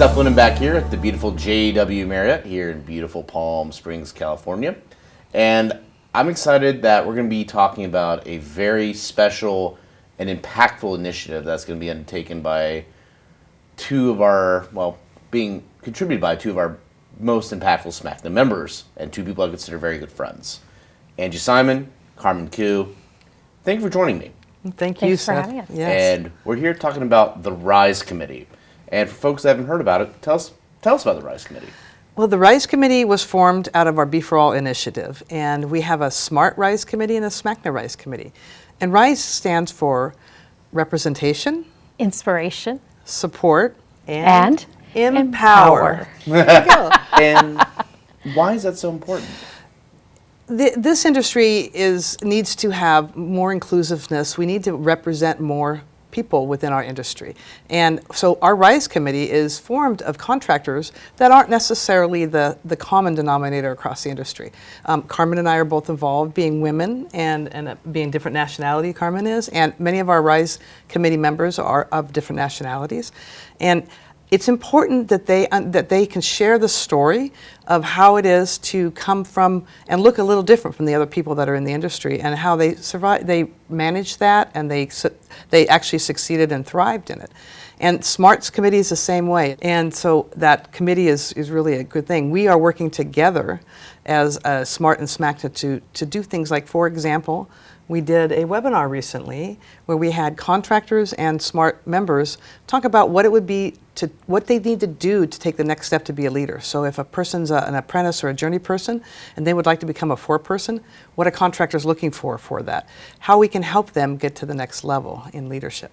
Seth Lennon back here at the beautiful JW Marriott here in beautiful Palm Springs, California. And I'm excited that we're going to be talking about a very special and impactful initiative that's going to be undertaken by being contributed by two of our most impactful SMACNA members and two people I consider very good friends. Angie Simon, Carmen Koo. Thank you for joining me. Thank you, Thanks for having us. Yes. And we're here talking about the RISE Committee. And for folks that haven't heard about it, tell us about the RISE Committee. Well, the RISE Committee was formed out of our Be For All initiative, and we have a SMART RISE Committee and a SMACNA RISE Committee. And RISE stands for representation, Inspiration, support, and empower. There you go. And why is that so important? This industry needs to have more inclusiveness. We need to represent more people within our industry. And so our RISE Committee is formed of contractors that aren't necessarily the common denominator across the industry. Carmen and I are both involved, being women and being different nationality, Carmen is, and many of our RISE Committee members are of different nationalities. And it's important that they can share the story of how it is to come from and look a little different from the other people that are in the industry, and how they survive, they managed that, and they actually succeeded and thrived in it. And SMART's committee is the same way, and so that committee is really a good thing. We are working together as SMART and SMACNA to do things like, for example, we did a webinar recently where we had contractors and SMART members talk about what it would be what they need to do to take the next step to be a leader. So if a person's an apprentice or a journey person and they would like to become a foreperson, what a contractor's looking for that. How we can help them get to the next level in leadership.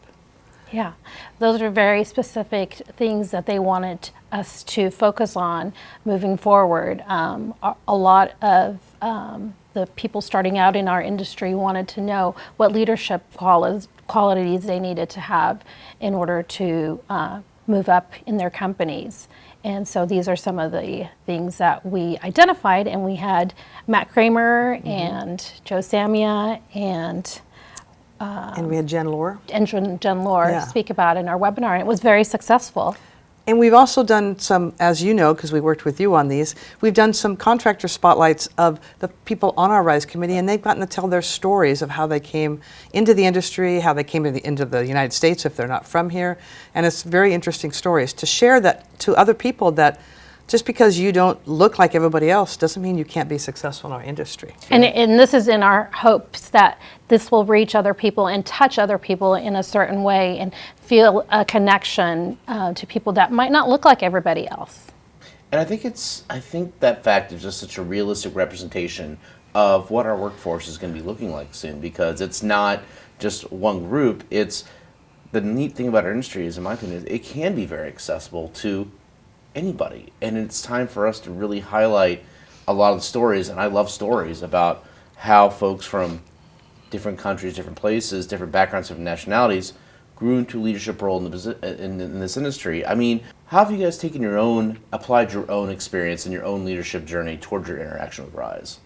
Yeah, those are very specific things that they wanted us to focus on moving forward. A lot of the people starting out in our industry wanted to know what leadership qualities they needed to have in order to move up in their companies. And so these are some of the things that we identified, and we had Matt Kramer and Joe Samia and we had Jen Lohr. And Jen Lohr speak about in our webinar, and it was very successful. And we've also done some, as you know, because we worked with you on these, we've done some contractor spotlights of the people on our RISE Committee, and they've gotten to tell their stories of how they came into the industry, how they came into the United States if they're not from here. And it's very interesting stories to share that to other people, that just because you don't look like everybody else doesn't mean you can't be successful in our industry. And this is in our hopes that this will reach other people and touch other people in a certain way and feel a connection to people that might not look like everybody else. And I think that fact is just such a realistic representation of what our workforce is going to be looking like soon, because it's not just one group. It's the neat thing about our industry is, in my opinion, it can be very accessible to anybody, and it's time for us to really highlight a lot of the stories. And I love stories about how folks from different countries, different places, different backgrounds, different nationalities grew into leadership role in this industry. I mean, how have you guys applied your own experience and your own leadership journey towards your interaction with RISE?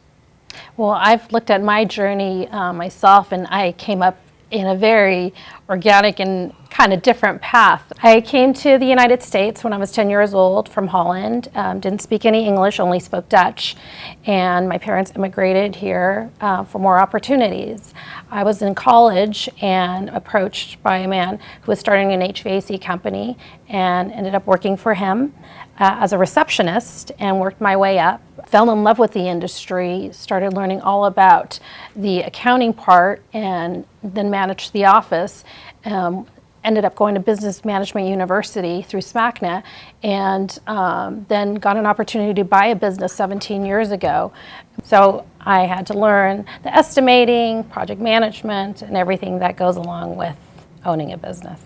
Well, I've looked at my journey myself, and I came up in a very organic and kind of different path. I came to the United States when I was 10 years old from Holland. Didn't speak any English, only spoke Dutch. And my parents immigrated here for more opportunities. I was in college and approached by a man who was starting an HVAC company, and ended up working for him as a receptionist, and worked my way up. Fell in love with the industry, started learning all about the accounting part, and then managed the office. Ended up going to Business Management University through SMACNA, and then got an opportunity to buy a business 17 years ago. So I had to learn the estimating, project management, and everything that goes along with owning a business.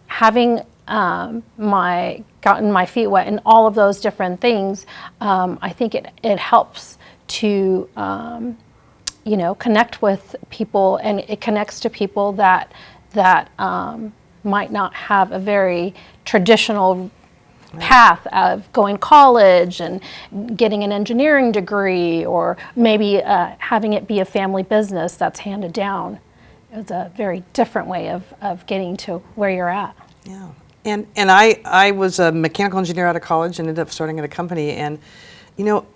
Having gotten my feet wet in all of those different things, I think it helps to connect with people, and it connects to people that might not have a very traditional path of going college and getting an engineering degree, or maybe having it be a family business that's handed down. It's a very different way of getting to where you're at. Yeah. And I was a mechanical engineer out of college and ended up starting at a company. And,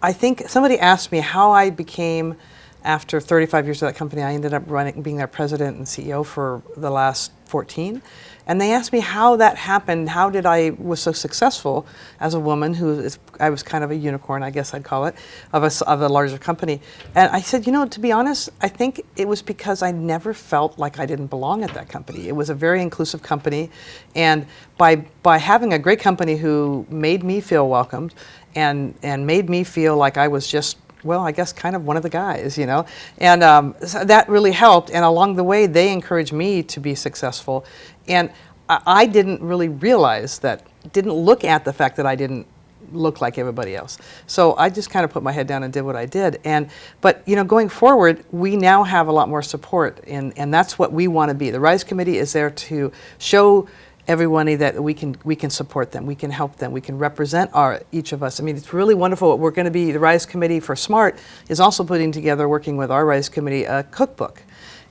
I think somebody asked me how I became, after 35 years of that company, I ended up being their president and CEO for the last 14. And they asked me how that happened. How did I was so successful as a woman I was kind of a unicorn, I guess I'd call it, of a larger company. And I said, to be honest, I think it was because I never felt like I didn't belong at that company. It was a very inclusive company, and by having a great company who made me feel welcomed and made me feel like I was just, well, I guess kind of one of the guys, and so that really helped. And along the way, they encouraged me to be successful. And I didn't really realize that, didn't look at the fact that I didn't look like everybody else. So I just kind of put my head down and did what I did. But going forward, we now have a lot more support, and that's what we want to be. The RISE Committee is there to show everybody that we can support them, we can help them, we can represent each of us. I mean, it's really wonderful. We're going to be, the RISE Committee for SMART is also putting together, working with our RISE Committee, a cookbook.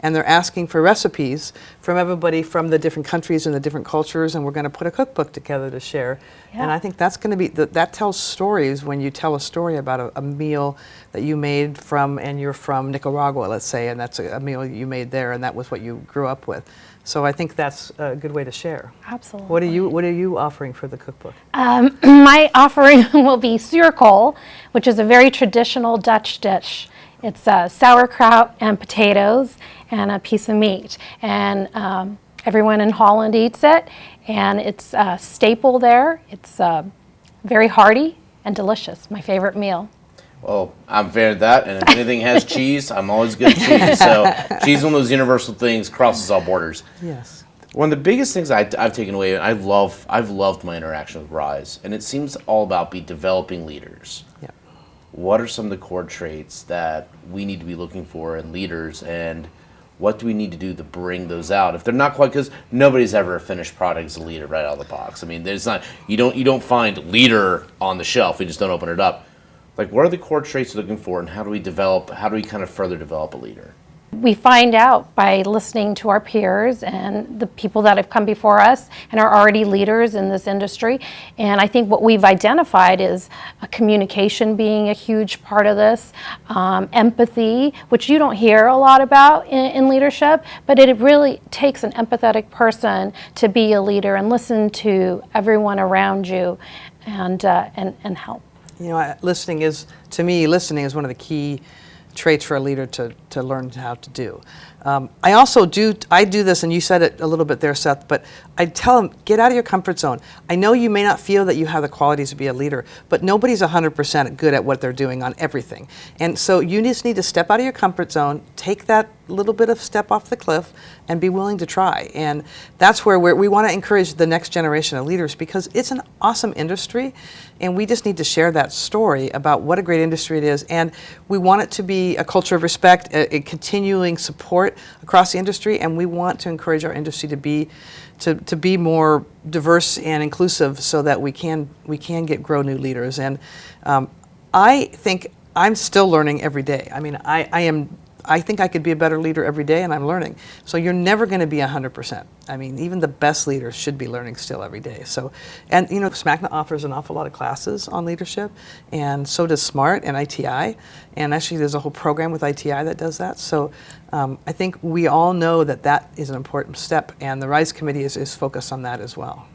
And they're asking for recipes from everybody from the different countries and the different cultures, and we're going to put a cookbook together to share. Yeah. And I think that's going to be, that tells stories when you tell a story about a meal that you made and you're from Nicaragua, let's say, and that's a meal you made there, and that was what you grew up with. So I think that's a good way to share. Absolutely. What are you offering for the cookbook? My offering will be zuurkool, which is a very traditional Dutch dish. It's sauerkraut and potatoes and a piece of meat. And everyone in Holland eats it, and it's a staple there. It's very hearty and delicious, my favorite meal. Well, I'm a fan of that, and if anything has cheese, I'm always good at cheese. So cheese is one of those universal things, crosses all borders. Yes. One of the biggest things I've taken away, and I've loved my interaction with RISE, and it seems all about developing leaders. Yeah. What are some of the core traits that we need to be looking for in leaders, and what do we need to do to bring those out? If they're not quite, because nobody's ever a finished product as a leader right out of the box. I mean, there's not, you don't find leader on the shelf. We just don't open it up. Like, what are the core traits you're looking for, and how do we kind of further develop a leader? We find out by listening to our peers and the people that have come before us and are already leaders in this industry. And I think what we've identified is communication being a huge part of this, empathy, which you don't hear a lot about in leadership, but it really takes an empathetic person to be a leader and listen to everyone around you and help. Listening is one of the key traits for a leader to learn how to do. I do this, and you said it a little bit there, Seth, but I tell them, get out of your comfort zone. I know you may not feel that you have the qualities to be a leader, but nobody's 100% good at what they're doing on everything. And so you just need to step out of your comfort zone, take that little bit of step off the cliff, and be willing to try. And that's where we want to encourage the next generation of leaders, because it's an awesome industry, and we just need to share that story about what a great industry it is. And we want it to be a culture of respect, a continuing support across the industry, and we want to encourage our industry to be more diverse and inclusive, so that we can grow new leaders. And I think I'm still learning every day. I mean, I think I could be a better leader every day, and I'm learning. So you're never going to be 100%. I mean, even the best leaders should be learning still every day. So, and SMACNA offers an awful lot of classes on leadership, and so does SMART and ITI. And actually, there's a whole program with ITI that does that. So I think we all know that is an important step, and the RISE Committee is focused on that as well.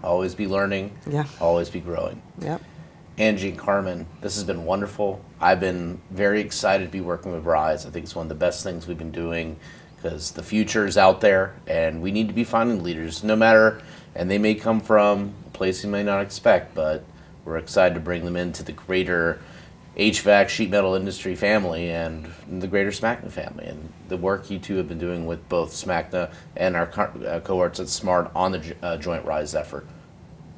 Always be learning. Yeah. Always be growing. Yep. Angie and Carmen, this has been wonderful. I've been very excited to be working with RISE. I think it's one of the best things we've been doing, because the future is out there, and we need to be finding leaders, no matter, and they may come from a place you may not expect, but we're excited to bring them into the greater HVAC sheet metal industry family and the greater SMACNA family. And the work you two have been doing with both SMACNA and our cohorts at SMART on the joint RISE effort,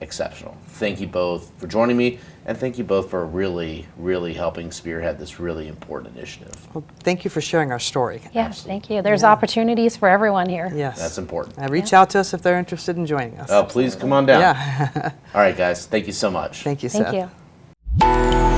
exceptional. Thank you both for joining me, and thank you both for really, really helping spearhead this really important initiative. Well, thank you for sharing our story. Yes, Absolutely. Thank you. There's opportunities for everyone here. Yes. That's important. Reach out to us if they're interested in joining us. Please come on down. Yeah. All right, guys. Thank you so much. Thank you, Seth. Thank you.